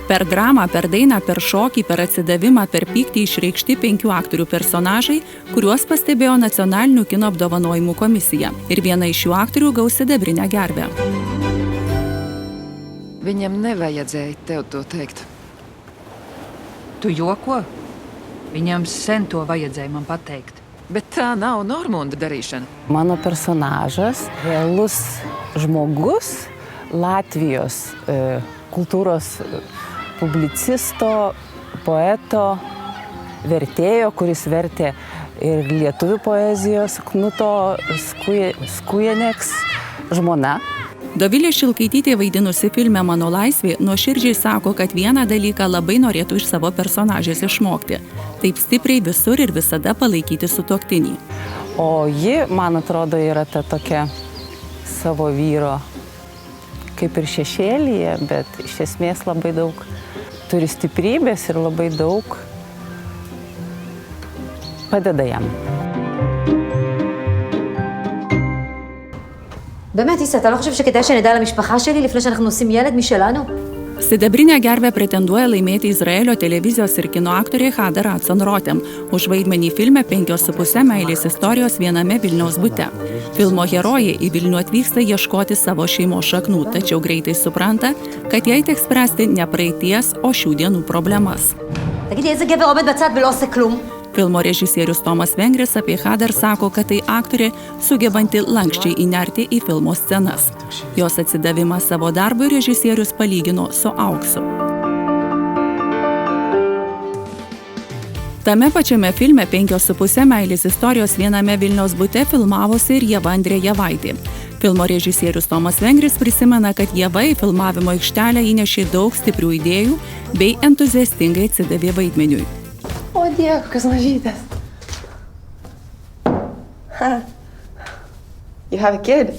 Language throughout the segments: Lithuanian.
Per dramą, per dainą, per šokį, per atsidavimą, per pyktį išreikšti 5 aktorių personažai, kuriuos pastebėjo Nacionalinių kino apdovanojimų komisija. Ir viena iš šių aktorių gaus sidabrinę gervę. Viņam nevajadzēja tev to teikt. Tu joko? Viņam sen to vajadzēja man pateikt. Bet tā nav Normunda darīšana. Mano personažas, realus žmogus, Latvijos kultūros publicisto, poeto, vertėjo, kuris vertė ir lietuvių poezijos, Knuto Skujenieks žmona. Dovilė Šilkaitytė, vaidinusi filme Mano laisvė, nuoširdžiai sako, kad vieną dalyką labai norėtų iš savo personažės išmokti. Taip stipriai visur ir visada palaikyti sutuoktinį. O ji, man atrodo, yra ta tokia savo vyro kaip ir šešėlyje, bet iš esmės labai daug turi stiprybės ir labai daug padeda jam. באמת, איסה, אתה לא חושב שכדאי שנדע על המשפחה שלי לפני שאנחנו עושים ילד משלנו? Sidabrinę gervę pretenduoja laimėti Izraelio televizijos ir kino aktorė Hada Ratson Rotem už vaidmenį filme 5,5 meilės istorijos viename Vilniaus bute. Filmo herojai į Vilnių atvyksta ieškoti savo šeimos šaknų, tačiau greitai supranta, kad jai teks spręsti ne praeities, o šių dienų problemas. תגידי, איזה גבר עומד בצד ולא עושה כלום? Filmo režisierius Tomas Vengris apie Hadar sako, kad tai aktorė sugebanti lankščiai įnerti į filmo scenas. Jos atsidavimą savo darbui režisierius palygino su auksu. Tame pačiame filme 5,5 meilės istorijos viename Vilniaus bute filmavosi ir Ieva Andrejevaitė. Filmo režisierius Tomas Vengris prisimena, kad Ieva į filmavimo aikštelę įnešė daug stiprių idėjų bei entuziastingai atsidavė vaidmeniui. O Dieve, kokios mažytės. You have a kid.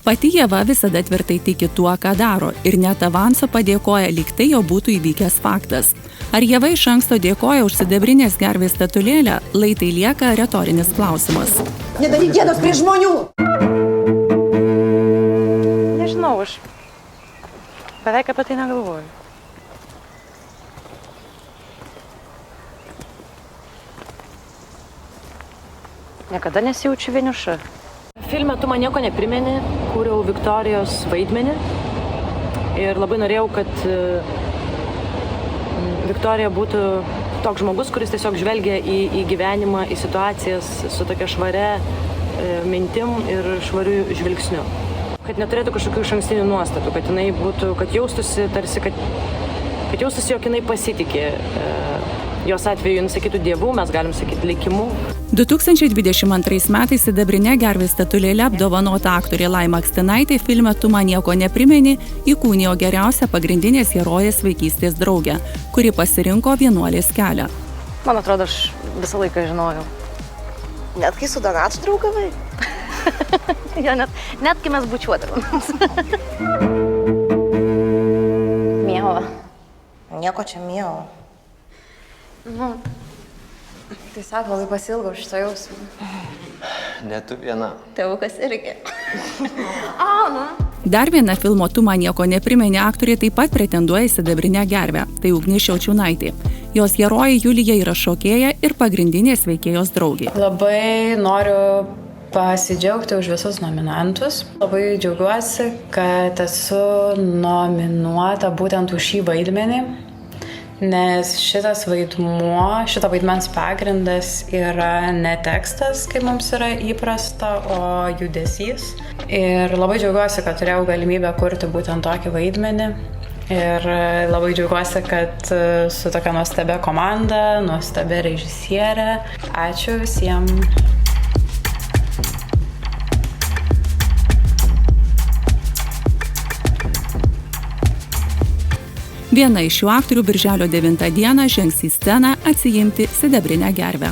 Pati Ieva visada tvirtai tiki tuo, ką daro ir net avanso padėkoja, lyg tai jau būtų įvykęs faktas. Ar Ieva iš anksto dėkoja už sidabrinės gervės statulėlę, lai tai lieka retorinis klausimas. Nedaryk gėdos prieš žmonių! Nežinau, aš beveik apie tai negalvoju. Niekada nesijaučiu vieniša. Filme tu man nieko neprimeni, kūriau Viktorijos vaidmenį ir labai norėjau, kad Viktorija būtų toks žmogus, kuris tiesiog žvelgia į gyvenimą, į situacijas su tokia švaria mintim ir švariu žvilgsniu. Kad neturėtų kažkokių išankstinių nuostatų, kad jinai būtų, kad jaustųsi tarsi, kad jaustųsi, jog jinai pasitikė. Jos atveju nusakytų dievų, mes galim sakyti likimu. 2022 metais sidabrinę gervės statulėlę apdovanota aktorė Laima Akstinaitė filme Tu man nieko neprimeni įkūnijo geriausią pagrindinės herojės vaikystės draugę, kuri pasirinko vienuolės kelią. Man atrodo, aš visą laiką žinojau. Net kai su Donatu draugavai? Jo, net kai mes bučiuodavom. Miela. Nieko čia miela. Tai sako, labai pasilgau šito jausmą. Ne tu viena. Tėvukas irgi. Dar viena filmo Tu man nieko neprimeni aktorė taip pat pretenduoja į sidabrinę gervę. Tai Ugnė Šiaučiūnaitė. Jos herojė Julija yra šokėja ir pagrindinės veikėjos draugė. Labai noriu pasidžiaugti už visus nominantus. Labai džiaugiuosi, kad esu nominuota būtent už šį vaidmenį. Nes šito vaidmens pagrindas yra ne tekstas, kaip mums yra įprasta, o judesys. Ir labai džiaugiuosi, kad turėjau galimybę kurti būtent tokį vaidmenį. Ir labai džiaugiuosi, kad su tokia nuostabia komanda, nuostabia režisierė. Ačiū visiems. Viena iš šių aktorių birželio 9 dieną žengs į sceną atsiimti sidabrinę gervę.